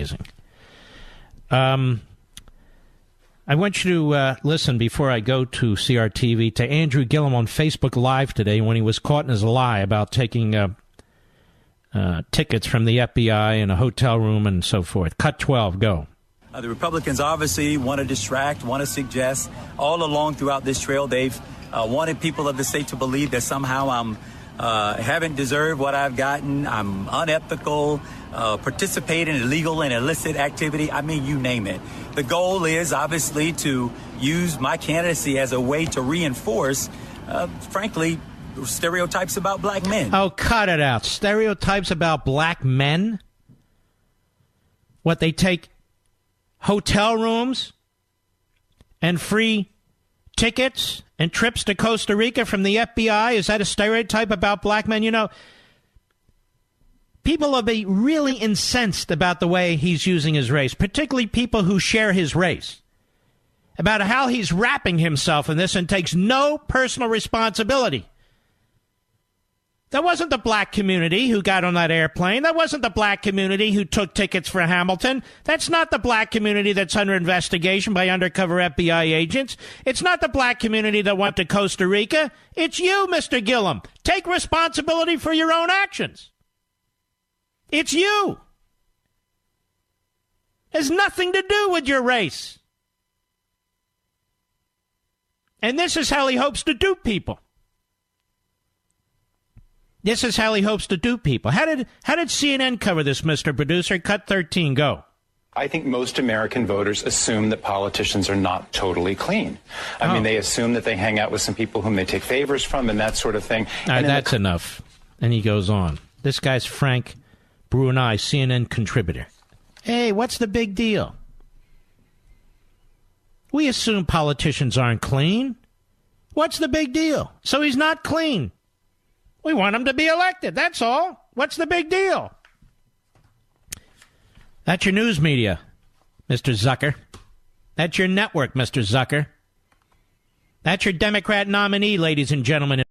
amazing. I want you to listen before I go to CRTV to Andrew Gillum on Facebook Live today when he was caught in his lie about taking tickets from the FBI in a hotel room and so forth. Cut 12, go. The Republicans obviously want to distract, want to suggest all along throughout this trail they've wanted people of the state to believe that somehow I'm haven't deserved what I've gotten. I'm unethical, participate in illegal and illicit activity. I mean, you name it. The goal is obviously to use my candidacy as a way to reinforce, frankly, stereotypes about black men. Oh, cut it out. Stereotypes about black men? What, they take hotel rooms and free tickets and trips to Costa Rica from the FBI? Is that a stereotype about black men? You know, people will be really incensed about the way he's using his race, particularly people who share his race, about how he's wrapping himself in this and takes no personal responsibility. That wasn't the black community who got on that airplane. That wasn't the black community who took tickets for Hamilton. That's not the black community that's under investigation by undercover FBI agents. It's not the black community that went to Costa Rica. It's you, Mr. Gillum. Take responsibility for your own actions. It's you. It has nothing to do with your race. And this is how he hopes to dupe people. This is how he hopes to dupe people. How did CNN cover this, Mr. Producer? Cut 13, go. I think most American voters assume that politicians are not totally clean. I mean, they assume that they hang out with some people whom they take favors from and that sort of thing. All right, that's enough. And he goes on. This guy's Frank Brunei, CNN contributor. Hey, what's the big deal? We assume politicians aren't clean. What's the big deal? So he's not clean. We want him to be elected. That's all. What's the big deal? That's your news media, Mr. Zucker. That's your network, Mr. Zucker. That's your Democrat nominee, ladies and gentlemen.